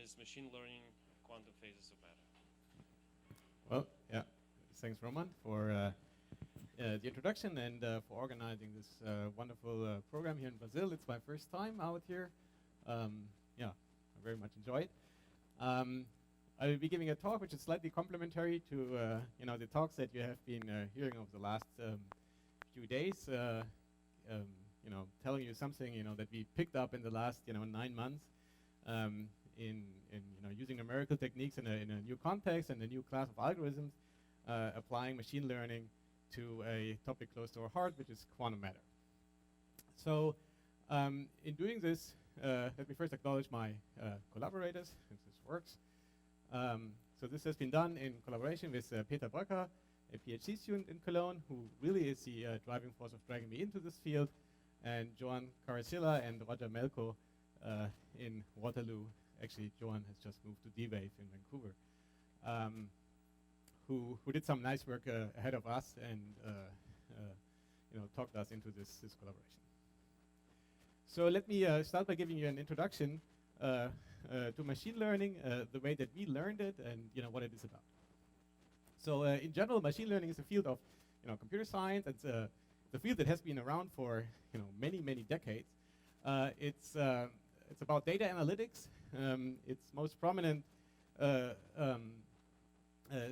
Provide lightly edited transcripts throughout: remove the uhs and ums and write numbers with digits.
is machine learning quantum phases of matter? Well, yeah, thanks Roman for the introduction and for organizing this wonderful program here in Brazil. It's my first time out here. Yeah, I very much enjoy it. I will be giving a talk which is slightly complementary to the talks that you have been hearing over the last few days. Telling you something that we picked up in the last 9 months in using numerical techniques in a new context and a new class of algorithms, applying machine learning to a topic close to our heart, which is quantum matter. So in doing this, let me first acknowledge my collaborators, if this works. So this has been done in collaboration with Peter Bröcker, a PhD student in Cologne, who really is the driving force of dragging me into this field, and Joan Caracilla and Roger Melko in Waterloo. Actually, Joan has just moved to D-Wave in Vancouver, who did some nice work ahead of us and talked us into this collaboration. So let me start by giving you an introduction to machine learning, the way that we learned it, and what it is about. So in general, machine learning is a field of computer science. It's the field that has been around for many decades. It's about data analytics. Its most prominent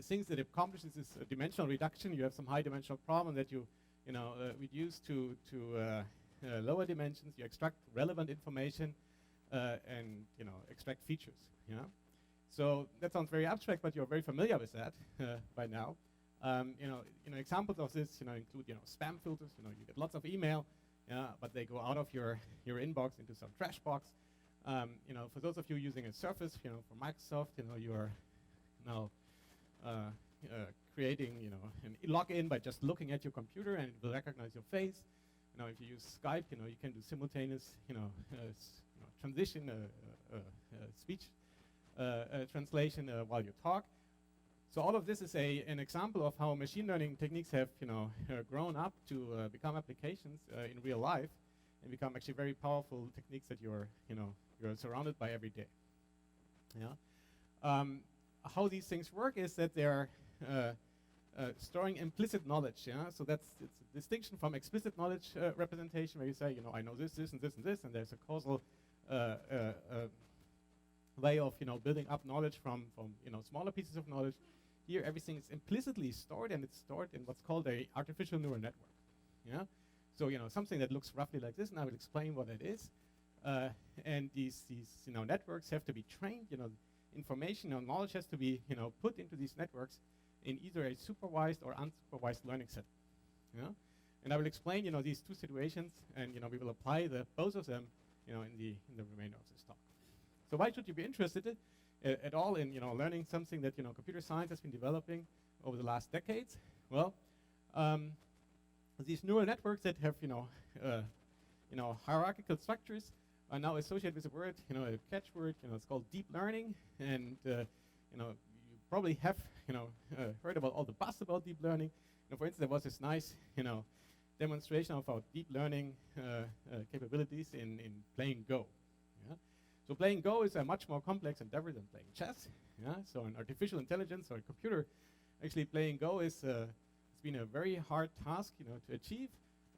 things that it accomplishes is dimensional reduction. You have some high dimensional problem that you reduce to lower dimensions. You extract relevant information and extract features. So that sounds very abstract, but you're very familiar with that by now. Examples of this include spam filters. You get lots of email, but they go out of your inbox into some trash box. For those of you using a Surface, for Microsoft, you are now creating a login by just looking at your computer, and it will recognize your face. If you use Skype, you can do simultaneous transition speech translation while you talk. So all of this is an example of how machine learning techniques have grown up to become applications in real life and become actually very powerful techniques that you're surrounded by every day. How these things work is that they're storing implicit knowledge. So it's a distinction from explicit knowledge representation, where you say, I know this, and this, and this, and there's a causal way of building up knowledge from smaller pieces of knowledge. Here, everything is implicitly stored, and it's stored in what's called a artificial neural network. So something that looks roughly like this, and I will explain what it is. And these networks have to be trained. Information or knowledge has to be put into these networks in either a supervised or unsupervised learning setting. And I will explain these two situations, and we will apply both of them in the remainder of this talk. So why should you be interested at all in learning something that computer science has been developing over the last decades? Well, these neural networks that have hierarchical structures are now associated with a word, a catchword. It's called deep learning, and you probably have heard about all the buzz about deep learning. For instance, there was this nice demonstration of our deep learning capabilities in playing Go. So playing Go is a much more complex endeavor than playing chess. So an artificial intelligence or a computer actually playing Go is it's been a very hard task to achieve.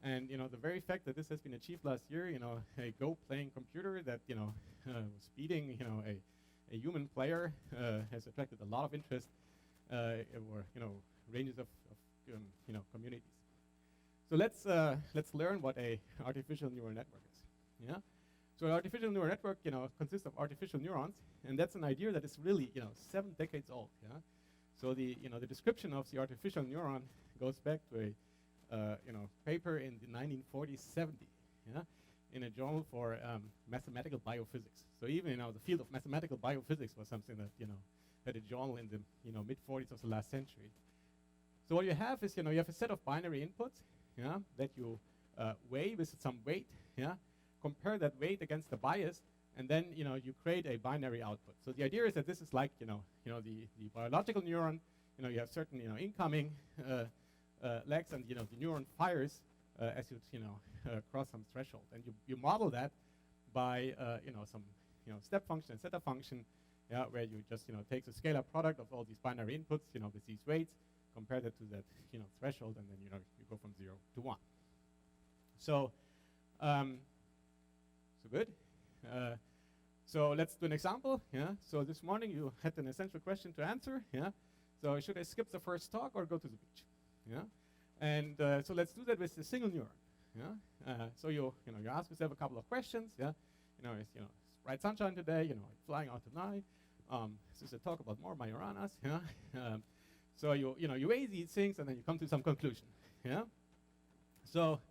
And the very fact that this has been achieved last year, a Go playing computer that was beating a human player has attracted a lot of interest or ranges of communities. So let's learn what a artificial neural network is. So an artificial neural network, consists of artificial neurons, and that's an idea that is really, 7 decades old. So the description of the artificial neuron goes back to a paper in the 1940s, 70s, in a journal for mathematical biophysics. So even the field of mathematical biophysics was something that had a journal in the mid-40s of the last century. So what you have is you have a set of binary inputs, that you weigh with some weight, compare that weight against the bias, and then you create a binary output. So the idea is that this is like the biological neuron. You have certain incoming legs, and the neuron fires as you cross some threshold, and you model that by some step function and zeta function, yeah, where you just, takes a scalar product of all these binary inputs, with these weights, compare that to that, threshold, and then, you go from 0 to 1. So, so good. So let's do an example, yeah. So this morning you had an essential question to answer, yeah. So should I skip the first talk or go to the beach, yeah? And so let's do that with a single neuron, yeah. So you ask yourself a couple of questions, yeah. It's bright sunshine today, it's flying out tonight. This is a talk about more Majoranas, yeah. So you weigh these things and then you come to some conclusion, yeah. So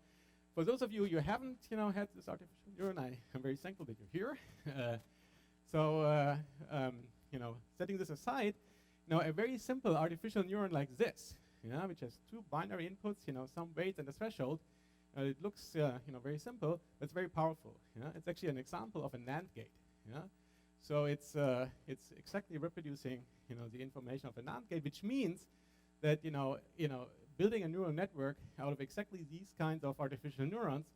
for those of you who haven't, had this artificial neuron, I am very thankful that you're here. Setting this aside, a very simple artificial neuron like this, which has two binary inputs, some weights and a threshold. It looks, very simple, but it's very powerful. It's actually an example of a NAND gate. So it's exactly reproducing, the information of a NAND gate, which means that, building a neural network out of exactly these kinds of artificial neurons,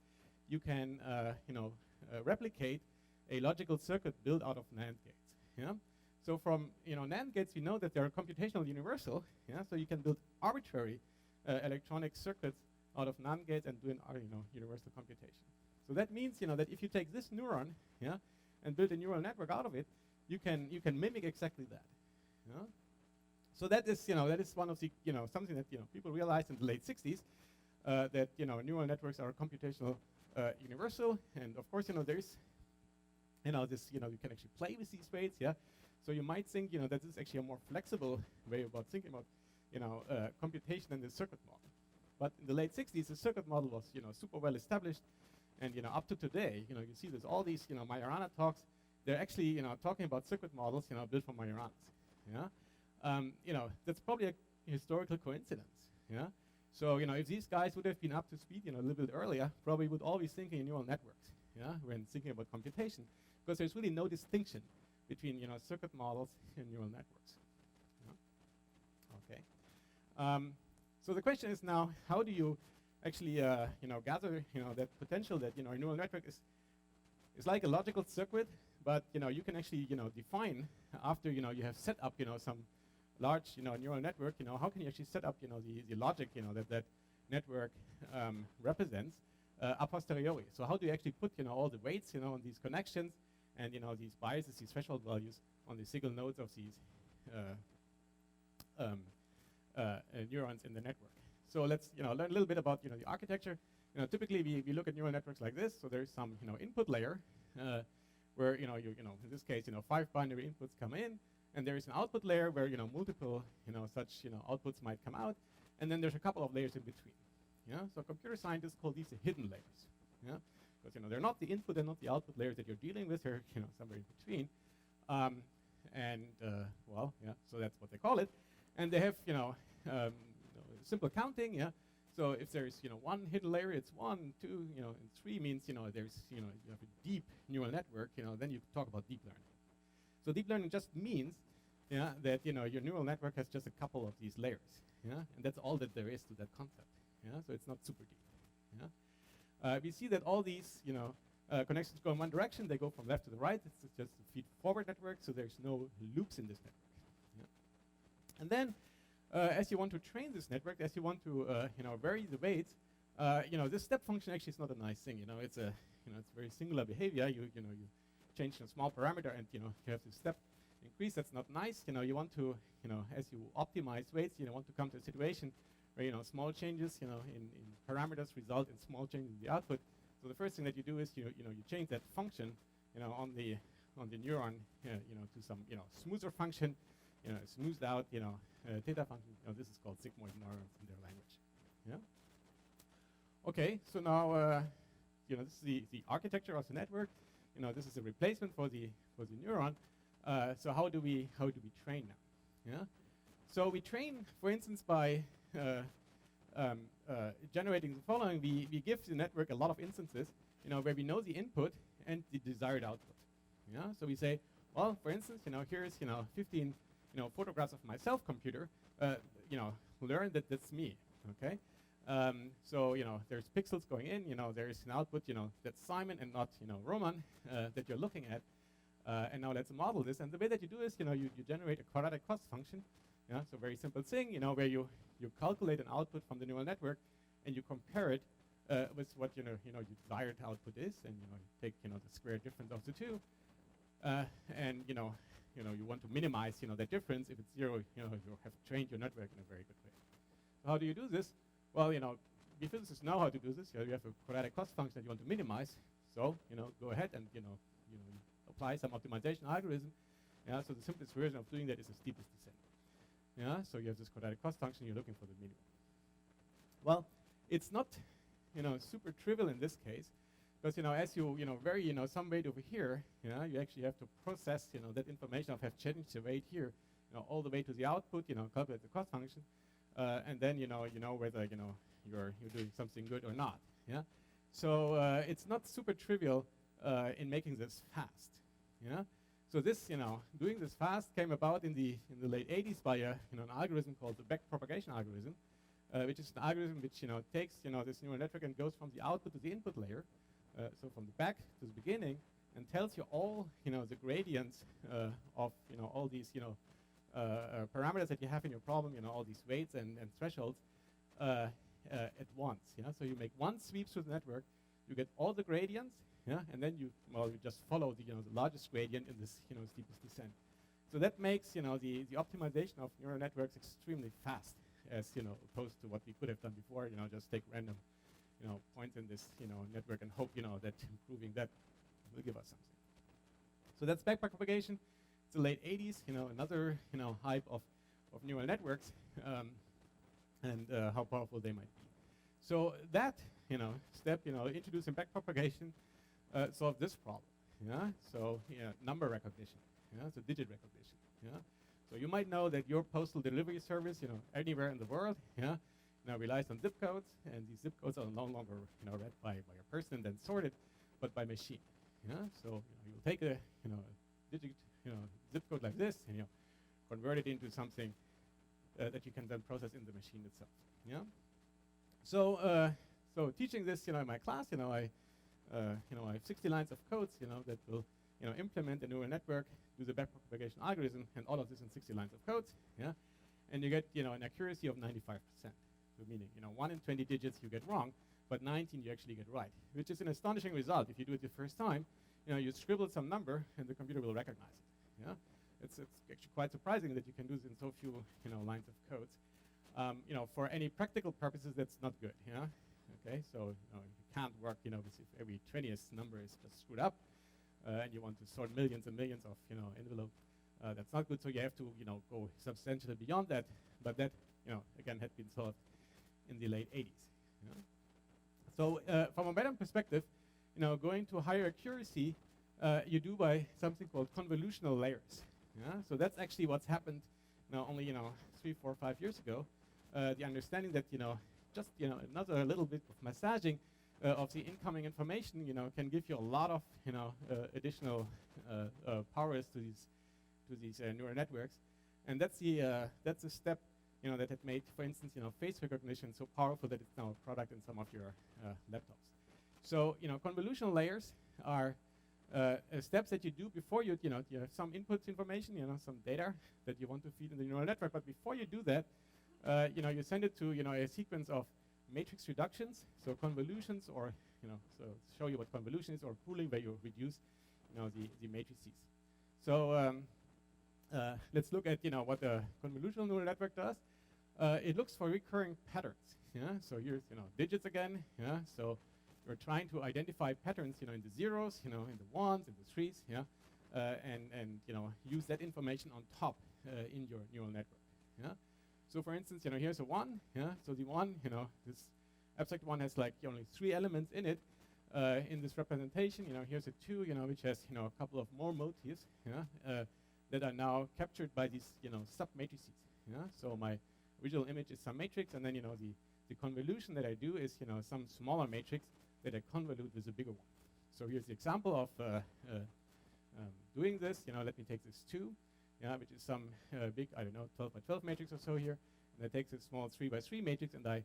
you can, replicate a logical circuit built out of NAND gates. So from NAND gates, we know that they're computational universal. So you can build arbitrary electronic circuits out of NAND gates and do an universal computation. So that means that if you take this neuron, and build a neural network out of it, you can mimic exactly that. So that is one of the something that people realized in the late 60s, that neural networks are computational universal, and of course there's this you can actually play with these weights, yeah. So you might think that this is actually a more flexible way about thinking about computation than the circuit model. But in the late 60s, the circuit model was super well established, and up to today, you see there's all these Majorana talks. They're actually talking about circuit models built from Majoranas. Yeah, that's probably a historical coincidence. Yeah. So if these guys would have been up to speed a little bit earlier, probably would all be thinking in neural networks. Yeah, when thinking about computation, because there's really no distinction between circuit models and neural networks. Yeah. Okay. So the question is now, how do you actually gather that potential that a neural network is like a logical circuit, but you can actually define after you have set up some large neural network, how can you actually set up the logic that network represents a posteriori. So how do you actually put all the weights on these connections and these biases, these threshold values on the single nodes of these neurons in the network. So let's learn a little bit about the architecture. Typically we look at neural networks like this. So there's some input layer where in this case 5 binary inputs come in, and there is an output layer where multiple such outputs might come out, and then there's a couple of layers in between. Yeah, so computer scientists call these the hidden layers. Yeah, because they're not the input and not the output layers that you're dealing with. They're somewhere in between. Well, yeah, so that's what they call it. And they have simple counting. Yeah, so if there's one hidden layer, it's 1, 2, and 3 means there's you have a deep neural network. Then you talk about deep learning. So deep learning just means that your neural network has just a couple of these layers. Yeah, and that's all that there is to that concept. Yeah, so it's not super deep. Yeah, we see that all these connections go in one direction. They go from left to the right. It's just a feed-forward network, so there's no loops in this network. Yeah. And then, as you want to train this network, as you want to vary the weights, this step function actually is not a nice thing. It's a it's very singular behavior. You change a small parameter, and you have this step increase. That's not nice. You want to as you optimize weights, want to come to a situation where small changes in parameters result in small changes in the output. So the first thing that you do is you change that function on the neuron to some smoother function, smoothed out theta function. This is called sigmoid neurons in their language. Yeah. Okay, so now this is the architecture of the network. This is a replacement for the neuron. So how do we train now? Yeah. So we train, for instance, by generating the following. We give the network a lot of instances, where we know the input and the desired output. Yeah. So we say, well, for instance, here's 15 photographs of my self-computer. Learn that that's me. Okay. So there's pixels going in. There's an output. That's Simon and not Roman that you're looking at. And now let's model this. And the way that you do is, you generate a quadratic cost function. Yeah, so very simple thing, where you calculate an output from the neural network, and you compare it with what your desired output is, and you take the square difference of the two, and you want to minimize that difference. If it's zero, you have trained your network in a very good way. So how do you do this? Well, we physicists know how to do this. You have a quadratic cost function that you want to minimize. So go ahead and you apply some optimization algorithm. Yeah, so the simplest version of doing that is the steepest descent. Yeah, so you have this quadratic cost function. You're looking for the minimum. Well, it's not super trivial in this case, because as you vary some weight over here, you actually have to process that information of have changed the weight here, all the way to the output, calculate the cost function, and then whether you're doing something good or not. Yeah, so it's not super trivial in making this fast. Yeah, so this doing this fast came about in the late 80s by an algorithm called the backpropagation algorithm, which is an algorithm which takes this neural network and goes from the output to the input layer, so from the back to the beginning, and tells you all the gradients of all these parameters that you have in your problem, all these weights and thresholds at once. Yeah, so you make one sweep through the network, you get all the gradients, and then you just follow the largest gradient in this steepest descent. So that makes the optimization of neural networks extremely fast, as opposed to what we could have done before. Just take random points in this network and hope that improving that will give us something. So that's backpropagation. It's the late 80s. Another hype of neural networks and how powerful they might be. So that step introducing backpropagation solved this problem. Yeah. So number recognition. Yeah. So digit recognition. Yeah. So you might know that your postal delivery service, anywhere in the world, relies on zip codes, and these zip codes are no longer, read by a person and then sorted, but by machine. Yeah. So you'll take a, digit, zip code like this, and convert it into something that you can then process in the machine itself. Yeah. So so teaching this, in my class, I have 60 lines of codes, that will implement the neural network, do the backpropagation algorithm, and all of this in 60 lines of codes. Yeah, and you get an accuracy of 95%. So meaning 1 in 20 digits you get wrong, but 19 you actually get right, which is an astonishing result. If you do it the first time, you scribble some number and the computer will recognize it. Yeah, it's actually quite surprising that you can do this in so few lines of codes. For any practical purposes, that's not good. Yeah. Okay, so you can't work if every 20th number is just screwed up, and you want to sort millions and millions of envelopes. That's not good. So you have to go substantially beyond that. But that again had been solved in the late 80s. Yeah? So from a meta perspective, going to higher accuracy, you do by something called convolutional layers. Yeah? So that's actually what's happened only 3, 4, 5 years ago. The understanding that just another little bit of massaging of the incoming information can give you a lot of additional powers to these neural networks, and that's the step that had made, for instance, face recognition so powerful that it's now a product in some of your laptops. So convolutional layers are steps that you do before you have some input information, some data that you want to feed in the neural network. But before you do that, you send it to a sequence of matrix reductions, so convolutions, or so show you what convolution is, or pooling, where you reduce the matrices. So let's look at what the convolutional neural network does. It looks for recurring patterns. Yeah, so here's digits again. Yeah, so you're trying to identify patterns in the zeros, in the ones, in the threes. Yeah, and use that information on top in your neural network. Yeah. So for instance, here's a 1. Yeah. So the 1, this abstract 1 has like only 3 elements in it. In this representation, here's a 2, which has a couple of more motifs. Yeah. That are now captured by these sub-matrices. Yeah. So my original image is some matrix, and then the convolution that I do is some smaller matrix that I convolute with a bigger one. So here's the example of doing this. Let me take this 2. Yeah, which is some big, 12 by 12 matrix or so here. And I take this small 3 by 3 matrix, and I,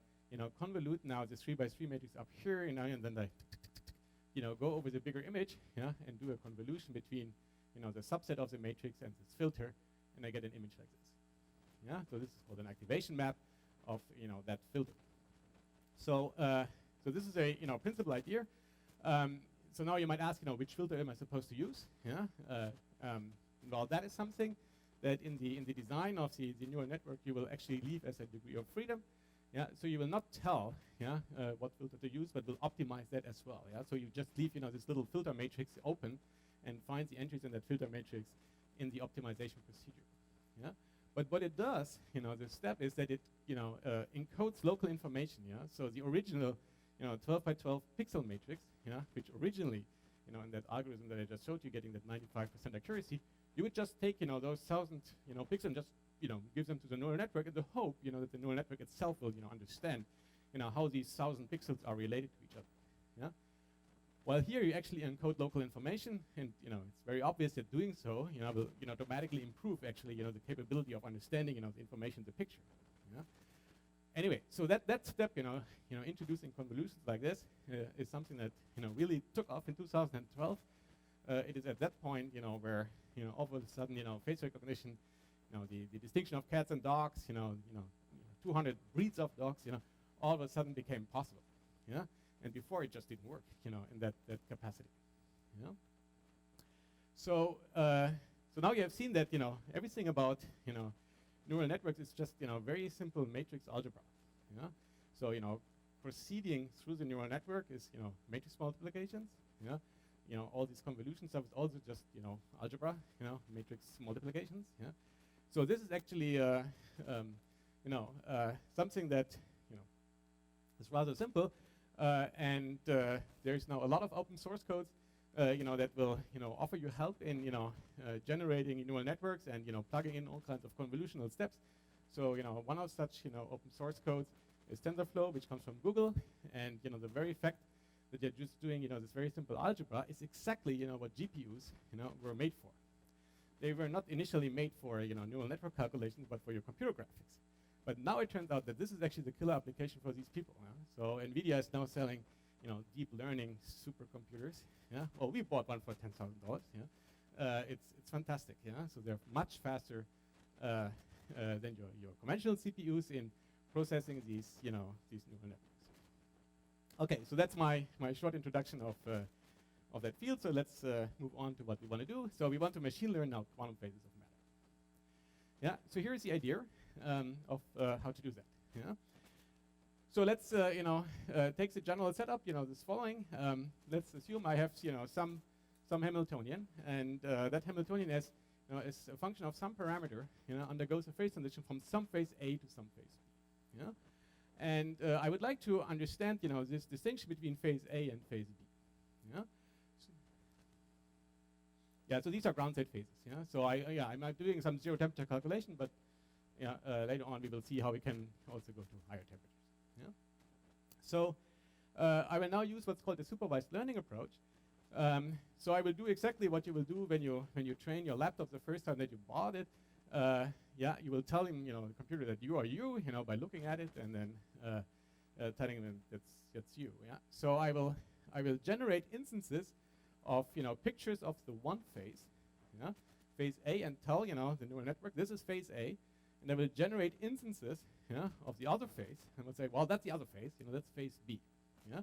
convolute now this 3 by 3 matrix up here, and then I, go over the bigger image, yeah, and do a convolution between, the subset of the matrix and this filter, and I get an image like this. Yeah, so this is called an activation map of that filter. So so this is a principal idea. So now you might ask, which filter am I supposed to use? Yeah. Well, that is something that in the design of the neural network you will actually leave as a degree of freedom. Yeah. So you will not tell what filter to use, but will optimize that as well. Yeah. So you just leave this little filter matrix open and find the entries in that filter matrix in the optimization procedure. Yeah. But what it does, the step is that it encodes local information. Yeah. So the original 12 by 12 pixel matrix, which originally in that algorithm that I just showed you, getting that 95% accuracy, you would just take those 1,000 pixels and just give them to the neural network in the hope that the neural network itself will understand how these 1,000 pixels are related to each other. Yeah. While here you actually encode local information, and it's very obvious that doing so will dramatically improve actually the capability of understanding the information in the picture. Yeah. Anyway, so that step introducing convolutions like this is something that really took off in 2012. It is at that point where all of a sudden face recognition, the distinction of cats and dogs, 200 breeds of dogs, all of a sudden became possible. Yeah. And before it just didn't work, in that capacity. Yeah. So so now you have seen that everything about neural networks is just very simple matrix algebra. Yeah. So proceeding through the neural network is matrix multiplications. Yeah. All these convolution stuff is also just algebra. Matrix multiplications. Yeah. So this is actually something that is rather simple. And there's now a lot of open source codes, that will, offer you help in, generating neural networks and, plugging in all kinds of convolutional steps. So, one of such, open source codes is TensorFlow, which comes from Google. And, the very fact that you're just doing, this very simple algebra is exactly, what GPUs, were made for. They were not initially made for, neural network calculations, but for your computer graphics. But now it turns out that this is actually the killer application for these people. Yeah? So NVIDIA is now selling, deep learning supercomputers. Yeah. Well, we bought one for $10,000. Yeah. It's fantastic. Yeah. So they're much faster than your conventional CPUs in processing these neural networks. Okay. So that's my short introduction of that field. So let's move on to what we want to do. So we want to machine learn now quantum phases of matter. Yeah. So here's the idea. Of how to do that. Yeah. So let's take the general setup. This following. Let's assume I have some Hamiltonian, and that Hamiltonian is a function of some parameter. Undergoes a phase transition from some phase A to some phase B. Yeah. And I would like to understand this distinction between phase A and phase B. Yeah. Yeah. So these are ground state phases. Yeah. So I'm doing some zero temperature calculation, but later on we will see how we can also go to higher temperatures. Yeah. So I will now use what's called the supervised learning approach. So I will do exactly what you will do when you train your laptop the first time that you bought it. You will tell him, the computer that you are you, by looking at it, and then telling them that's you. Yeah. So I will generate instances of pictures of the one phase, phase A, and tell the neural network this is phase A. And I will generate instances of the other phase, and we'll say, well, that's the other phase, that's phase B. Yeah?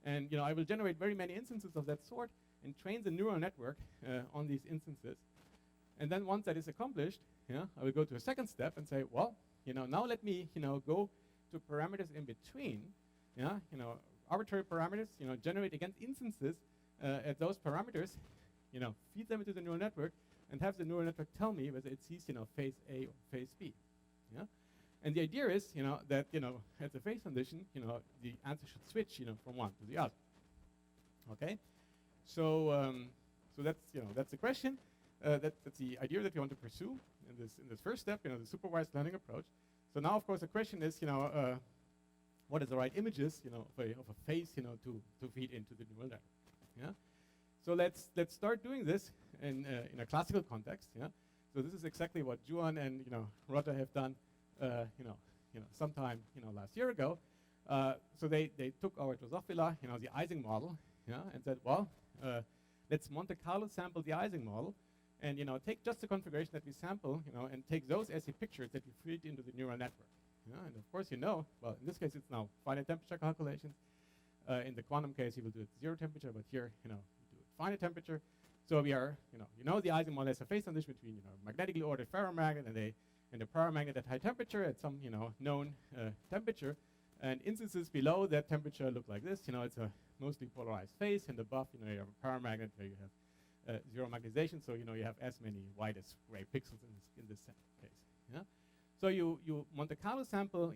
And I will generate very many instances of that sort and train the neural network on these instances. And then once that is accomplished, I will go to a second step and say, well, now let me go to parameters in between, arbitrary parameters, generate against instances at those parameters, feed them into the neural network, and have the neural network tell me whether it sees, phase A or phase B. Yeah? And the idea is, that, at the phase transition, the answer should switch, from one to the other. Okay? So, so that's the question. That's the idea that we want to pursue in this first step, the supervised learning approach. So now, of course, the question is, what is the right images, of a phase, to feed into the neural network. Yeah? So let's start doing this in a classical context. Yeah. So this is exactly what Juan and Roger have done, sometime last year ago. So they took our Drosophila, the Ising model, and said, well, let's Monte Carlo sample the Ising model and take just the configuration that we sample, and take those as the pictures that we feed into the neural network. And of course, well, in this case, it's now finite temperature calculations. In the quantum case, you will do it 0 temperature, but here, you do it finite temperature. So we are, the Ising model has a phase transition between, magnetically ordered ferromagnet and a paramagnet at high temperature at some, known temperature. And instances below that temperature look like this. It's a mostly polarized phase, and above, you have a paramagnet where you have zero magnetization. So, you have as many white as gray pixels in this case. Yeah. So you Monte Carlo sample,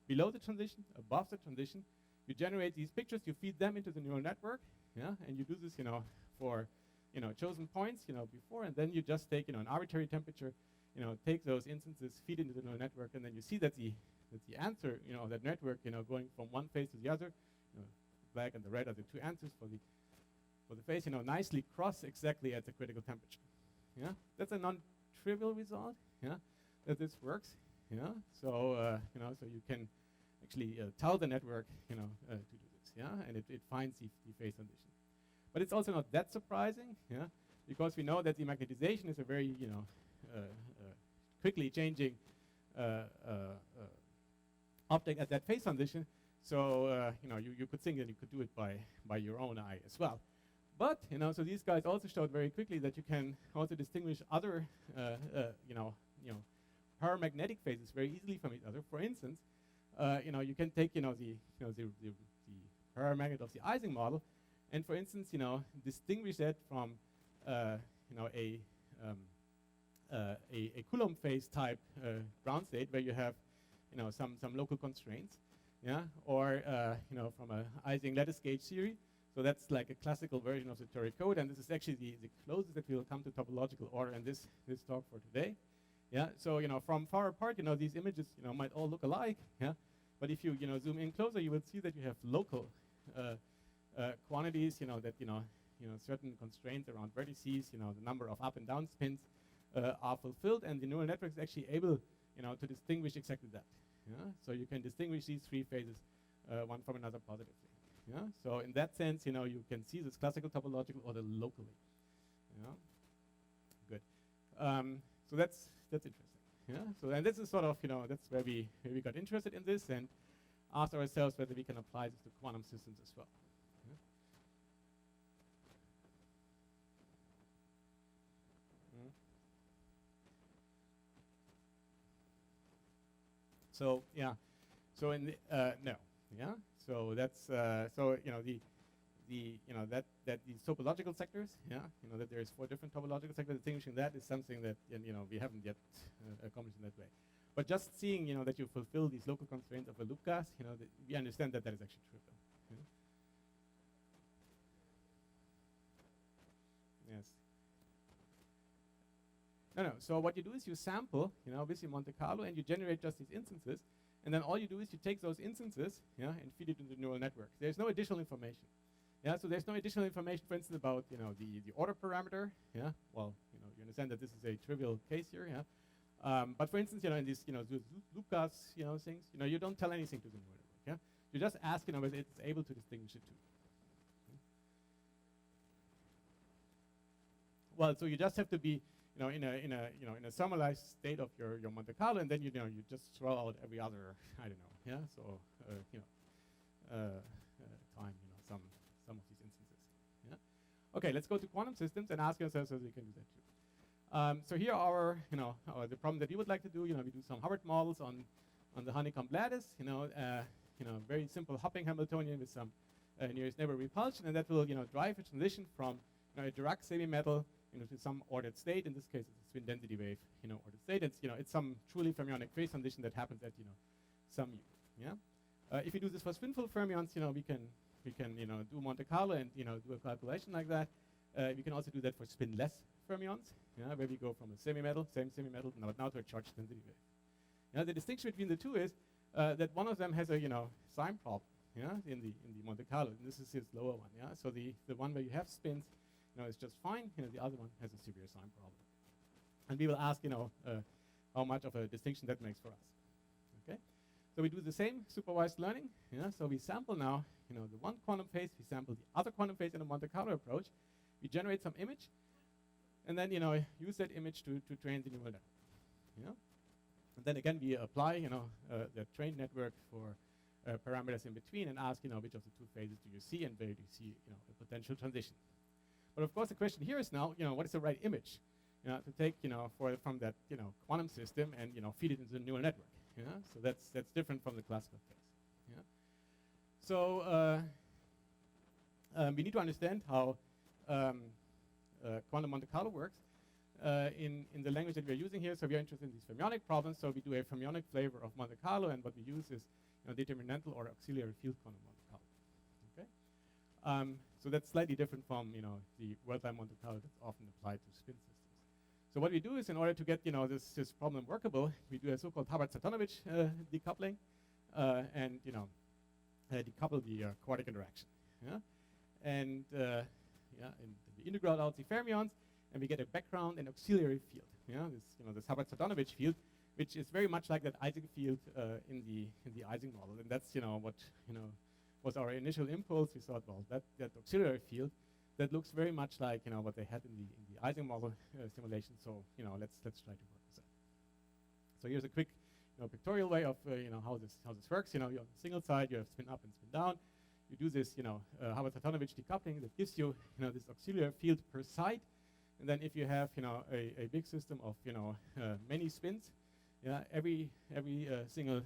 below the transition, above the transition. You generate these pictures. You feed them into the neural network. Yeah. And you do this, for chosen points, before, and then you just take, an arbitrary temperature, take those instances, feed into the neural network, and then you see that the answer, that network, going from one phase to the other, black and the red are the two answers for the phase, nicely cross exactly at the critical temperature. Yeah, that's a non-trivial result. Yeah, that this works. Yeah, so so you can actually tell the network, to do this. Yeah, and it finds the phase transition. But it's also not that surprising, yeah, because we know that the magnetization is a very, quickly changing object at that phase transition. So, you could think that you could do it by your own eye as well. But, so these guys also showed very quickly that you can also distinguish other, paramagnetic phases very easily from each other. For instance, you can take, the paramagnet of the Ising model, and for instance, distinguish that from, a Coulomb phase type ground state where you have, some local constraints, yeah, or from a Ising lattice gauge theory. So that's like a classical version of the Turing code, and this is actually the closest that we will come to topological order in this talk for today. Yeah. So from far apart, these images, might all look alike. Yeah. But if you zoom in closer, you will see that you have local quantities, that certain constraints around vertices, the number of up and down spins are fulfilled, and the neural network is actually able, to distinguish exactly that. Yeah, so you can distinguish these three phases, one from another positively. Yeah, so in that sense, you can see this classical topological order locally. Yeah, good. So that's interesting. Yeah, so and this is sort of, that's where we got interested in this and asked ourselves whether we can apply this to quantum systems as well. So yeah, so in the no, yeah. So that's so that these topological sectors, yeah, that there's 4 different topological sectors. Distinguishing that is something that we haven't yet accomplished in that way. But just seeing that you fulfill these local constraints of a loop gas, we understand that that is actually trivial. Yeah? Yes. No. So what you do is you sample, obviously Monte Carlo, and you generate just these instances, and then all you do is you take those instances, yeah, and feed it into the neural network. There's no additional information. Yeah, so there's no additional information, for instance, about the order parameter. Yeah, well, you understand that this is a trivial case here. Yeah, but for instance, in these loop gas things, you don't tell anything to the neural network. Yeah, you just ask whether it's able to distinguish the two. Well, so you just have to be in a summarized state of your Monte Carlo, and then you just throw out every other, I don't know, yeah, so time, some of these instances. Yeah. Okay, let's go to quantum systems and ask ourselves whether we can do that too. So here are the problem that we would like to do. We do some Hubbard models on the honeycomb lattice. Very simple hopping Hamiltonian with some nearest neighbor repulsion, and that will drive a transition from a Dirac semi-metal to some ordered state. In this case, it's a spin density wave, ordered state. It's some truly fermionic phase transition that happens at some u. Yeah. If you do this for spinful fermions, we can do Monte Carlo and do a calculation like that. We can also do that for spinless fermions, yeah, where we go from a semi-metal, same semi-metal, now to a charged density wave. Yeah. The distinction between the two is that one of them has a sign problem, yeah, in the Monte Carlo, and this is his lower one. Yeah. So the one where you have spins, is just fine. The other one has a severe sign problem. And we will ask, how much of a distinction that makes for us. Okay. So we do the same supervised learning. Yeah. So we sample now, the one quantum phase. We sample the other quantum phase in a Monte Carlo approach. We generate some image. and then use that image to train the neural network. And then again we apply the trained network for parameters in between and ask which of the two phases do you see and where do you see a potential transition. But of course the question here is now what is the right image to take from that quantum system and feed it into the neural network. So that's different from the classical case. So we need to understand how quantum Monte Carlo works in the language that we're using here. So we are interested in these fermionic problems. So we do a fermionic flavor of Monte Carlo, and what we use is determinantal or auxiliary field quantum Monte Carlo. Okay. So that's slightly different from the worldwide Monte Carlo that's often applied to spin systems. So what we do is, in order to get this problem workable, we do a so-called Hubbard-Stratonovich decoupling, and decouple the quartic interaction. And we integrate out the fermions, and we get a background and auxiliary field. This Hubbard-Stratonovich field, which is very much like that Ising field in the Ising model, and that's what was our initial impulse. We thought, well, that auxiliary field that looks very much like what they had in the Ising model simulation. So let's try to work with that. So here's a quick pictorial way of how this works. On the single side you have spin up and spin down. You do this Hubbard-Stratonovich decoupling that gives you this auxiliary field per side. And then if you have a big system of many spins, every single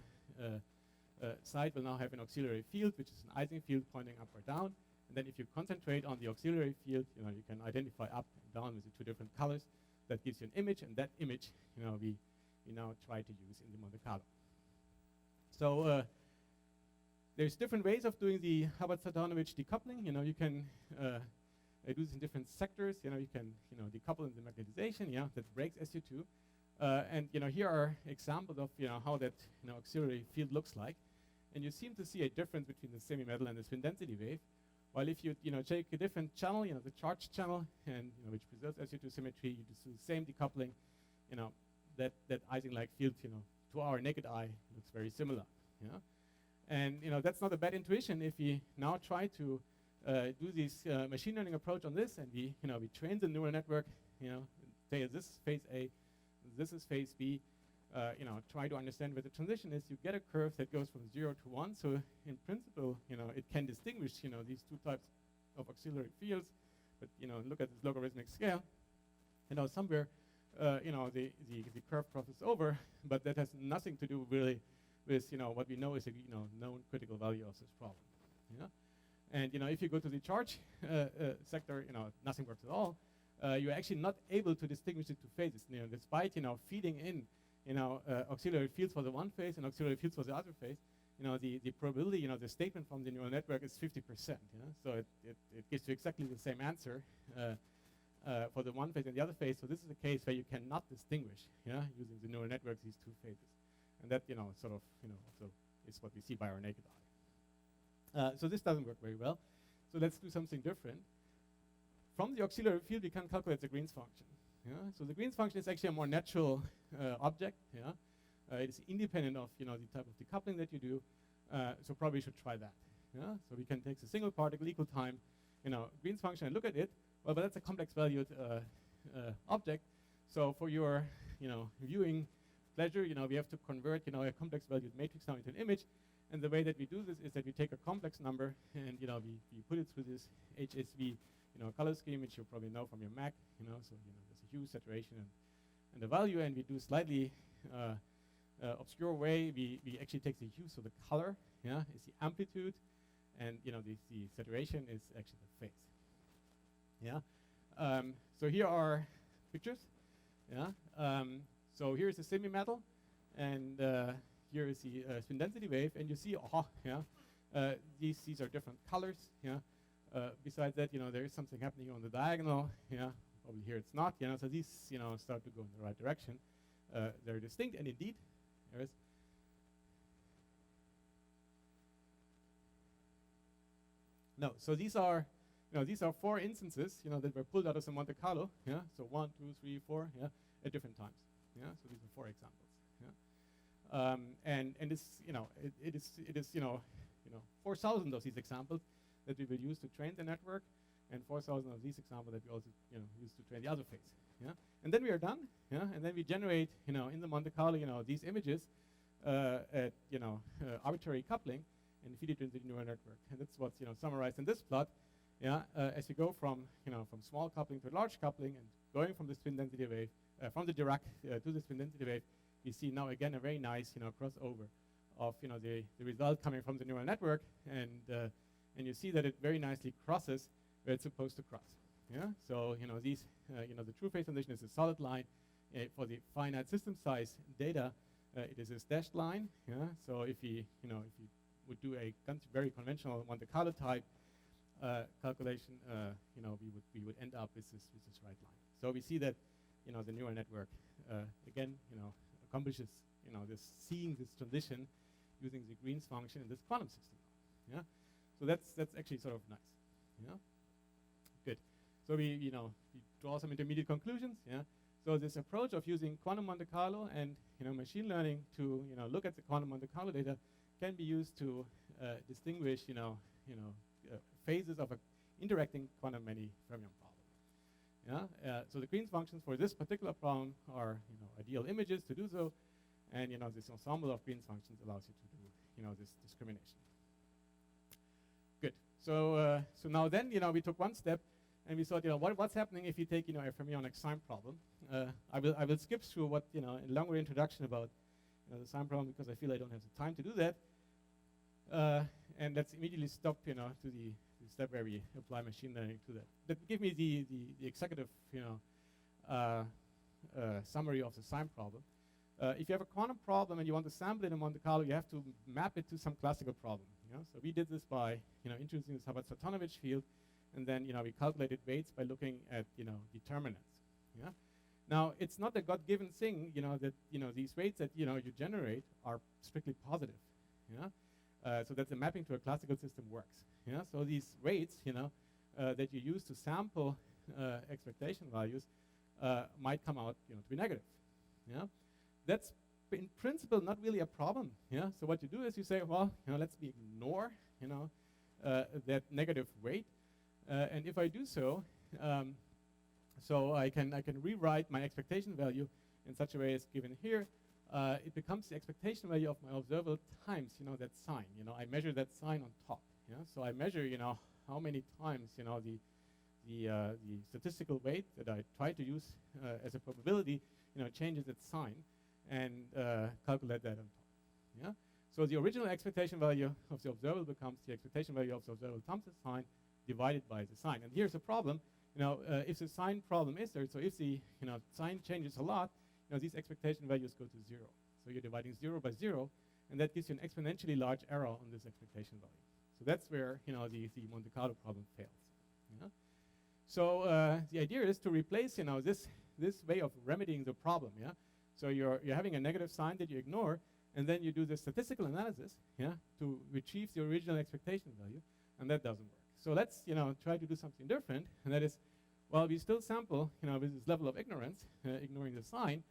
side will now have an auxiliary field, which is an Ising field pointing up or down. And then if you concentrate on the auxiliary field, you can identify up and down with the two different colors. That gives you an image, and that image we now try to use in the Monte Carlo. So there's different ways of doing the Hubbard-Stratonovich decoupling. You can do this in different sectors. You can decouple in the magnetization. That breaks SU2. And here are examples of how that auxiliary field looks like. And you seem to see a difference between the semi-metal and the spin density wave. While if you take a different channel, the charged channel, and which preserves SU2 symmetry, you just do the same decoupling. That Ising-like field, to our naked eye, looks very similar. And that's not a bad intuition if we now try to do this machine learning approach on this, and we train the neural network. Say this is phase A, this is phase B. Try to understand where the transition is. You get a curve that goes from 0 to 1. So in principle, it can distinguish these two types of auxiliary fields. But look at this logarithmic scale. Somewhere the curve crosses over, but that has nothing to do really with what we know is a known critical value of this problem. And if you go to the charge sector, nothing works at all. You're actually not able to distinguish the two phases. Despite feeding in auxiliary fields for the one phase and auxiliary fields for the other phase, the probability, the statement from the neural network is 50%. So it gives you exactly the same answer for the one phase and the other phase. So this is a case where you cannot distinguish, using the neural networks, these two phases, and that also is what we see by our naked eye. So this doesn't work very well. So let's do something different. From the auxiliary field, we can calculate the Green's function. So the Green's function is actually a more natural object. It is independent of the type of decoupling that you do. So probably should try that. So we can take the single particle equal time, Green's function, and look at it. Well, but that's a complex valued object. So for your viewing pleasure, we have to convert a complex valued matrix now into an image. And the way that we do this is that we take a complex number and we put it through this HSV color scheme, which you probably know from your Mac. So there's a hue, saturation, and the value, and we do slightly obscure way. We actually take the hue, so the color, is the amplitude, and the saturation is actually the phase. So here are pictures. So here is the semi-metal, and here is the spin density wave, and you see, these are different colors. Besides that, there is something happening on the diagonal. Probably here it's not. So these, start to go in the right direction. They're distinct, and indeed, there is. No, so these are 4 instances, that were pulled out of the Monte Carlo. So 1, 2, 3, 4. At different times. So these are 4 examples. And this, it is 4,000 of these examples that we will use to train the network. and 4,000 of these examples that we also use to train the other phase. Yeah, and then we are done. Yeah, and then we generate in the Monte Carlo these images at arbitrary coupling and feed it into the neural network. And that's what's summarized in this plot. Yeah, as you go from from small coupling to large coupling and going from the spin density wave from the Dirac to the spin density wave, you see now again a very nice crossover of the result coming from the neural network, and you see that it very nicely crosses where it's supposed to cross. Yeah, so these the true phase transition is a solid line. For the finite system size data, it is this dashed line. Yeah, so if you would do a very conventional Monte Carlo type calculation, we would end up with this right line. So we see that the neural network again accomplishes seeing this transition using the Green's function in this quantum system. Yeah, so that's actually sort of nice. Yeah, good. So we draw some intermediate conclusions. Yeah, so this approach of using quantum Monte Carlo and machine learning to look at the quantum Monte Carlo data can be used to distinguish phases of an interacting quantum many fermion problem. Yeah, so the Green's functions for this particular problem are ideal images to do so, and this ensemble of Green's functions allows you to do this discrimination. Good. So so now then we took one step, and we thought what's happening if you take a fermionic sign problem. I will skip through what a longer introduction about the sign problem because I feel I don't have the time to do that. And let's immediately stop to the step where we apply machine learning to that. But give me the executive summary of the sign problem. If you have a quantum problem and you want to sample it in Monte Carlo, you have to map it to some classical problem. So we did this by introducing this Hubbard-Stratonovich field, and then we calculated weights by looking at determinants. Yeah. Now it's not a God-given thing that these weights that you generate are strictly positive. Yeah. So that the mapping to a classical system works. Yeah. So these weights that you use to sample expectation values might come out to be negative. Yeah. That's in principle not really a problem. Yeah. So what you do is you say, well, let's ignore that negative weight, and if I do so, so I can rewrite my expectation value in such a way as given here. It becomes the expectation value of my observable times that sign. I measure that sign on top. Yeah. So I measure how many times the statistical weight that I try to use as a probability changes its sign, and calculate that on top. Yeah. So the original expectation value of the observable becomes the expectation value of the observable times the sign divided by the sign. And here's the problem. If the sign problem is there, so if the sign changes a lot, these expectation values go to 0. So you're dividing 0 by 0, and that gives you an exponentially large error on this expectation value. So that's where the Monte Carlo problem fails. Yeah? So the idea is to replace this way of remedying the problem. Yeah. So you're having a negative sign that you ignore, and then you do the statistical analysis, to retrieve the original expectation value, and that doesn't work. So let's try to do something different, and that is, well, we still sample with this level of ignorance, ignoring the sign,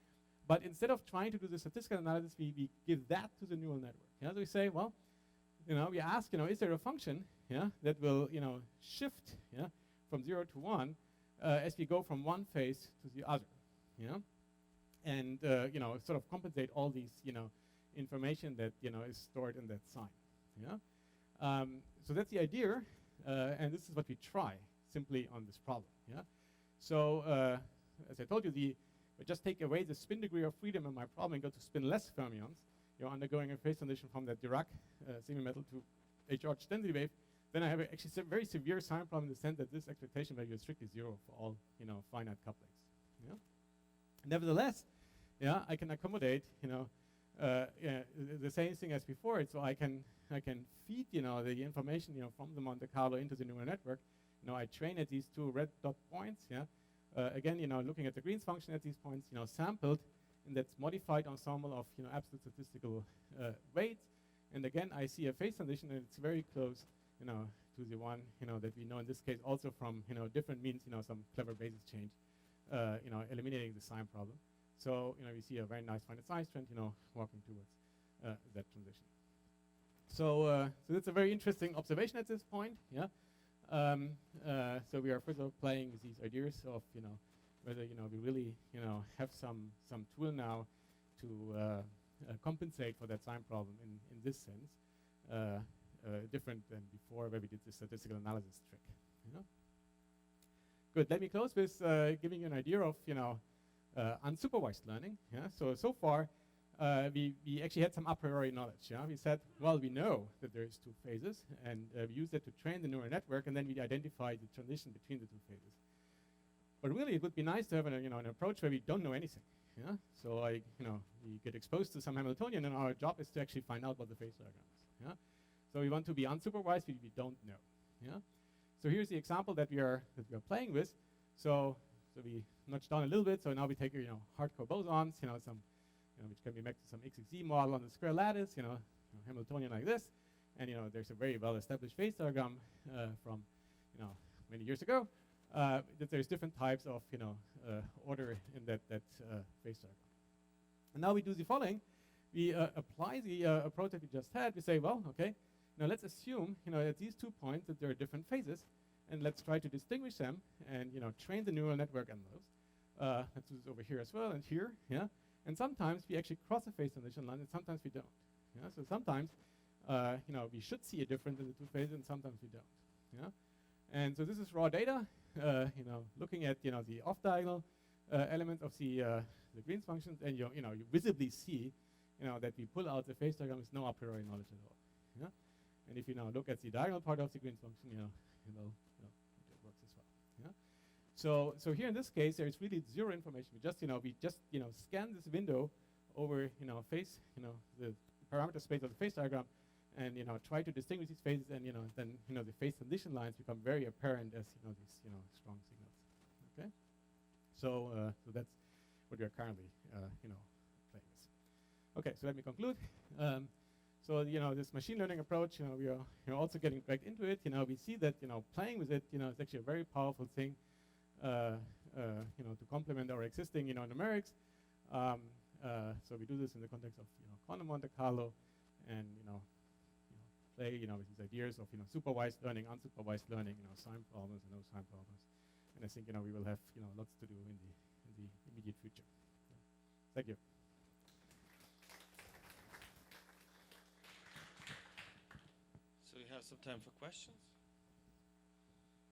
but instead of trying to do the statistical analysis, we give that to the neural network. So we say, well, we ask, is there a function that will shift from 0 to 1 as we go from one phase to the other, and sort of compensate all these information that is stored in that sign. So that's the idea, and this is what we try simply on this problem. So as I told you, we just take away the spin degree of freedom in my problem and go to spinless fermions. You're undergoing a phase transition from that Dirac semi-metal to a charged density wave. Then I have actually a very severe sign problem in the sense that this expectation value is strictly 0 for all finite couplings. Nevertheless, I can accommodate the same thing as before. So I can feed the information from the Monte Carlo into the neural network. I train at these two red dot points. Again, looking at the Green's function at these points, sampled in that modified ensemble of absolute statistical weights. And again, I see a phase transition, and it's very close, to the one that we know in this case also from different means, some clever basis change, eliminating the sign problem. So we see a very nice finite size trend, walking towards that transition. So so that's a very interesting observation at this point. So we are first of all playing with these ideas of whether we really have some tool now to compensate for that sign problem in this sense, different than before where we did the statistical analysis trick. Good. Let me close with giving you an idea of unsupervised learning. Yeah. So far we actually had some a priori knowledge. Yeah. We said, well, we know that there is two phases, and we use that to train the neural network, and then we identify the transition between the two phases. But really, it would be nice to have an approach where we don't know anything. Yeah. So we get exposed to some Hamiltonian, and our job is to actually find out what the phase diagram is. Yeah. So we want to be unsupervised. We don't know. Yeah. So here's the example that we are playing with. So we notch down a little bit. So now we take hardcore bosons, some which can be mapped to some XXZ model on the square lattice, Hamiltonian like this, and there's a very well-established phase diagram from many years ago that there's different types of order in that phase diagram. And now we do the following: we apply the approach that we just had. We say, well, okay, now let's assume at these 2 points that there are different phases, and let's try to distinguish them and train the neural network on those. Let's do this over here as well and here. Yeah. And sometimes we actually cross a phase transition line, and sometimes we don't. Yeah? So sometimes, we should see a difference in the two phases, and sometimes we don't. Yeah? And so this is raw data, looking at the off-diagonal element of the Green's functions, and you visibly see that we pull out the phase diagram with no a priori knowledge at all. Yeah? And if you now look at the diagonal part of the Green's function, it works as well. Yeah? So here in this case, there is really zero information. We just scan this window over phase, the parameter space of the phase diagram, and try to distinguish these phases, and then the phase transition lines become very apparent as these strong signals. Okay, so that's what we are currently playing with. Okay, so let me conclude. So this machine learning approach, we are also getting dragged into it. We see that playing with it, is actually a very powerful thing. To complement our existing, numerics. So we do this in the context of, quantum Monte Carlo, and play, with these ideas of, supervised learning, unsupervised learning, sign problems and no sign problems. And I think, we will have, lots to do in the immediate future. Thank you. So we have some time for questions.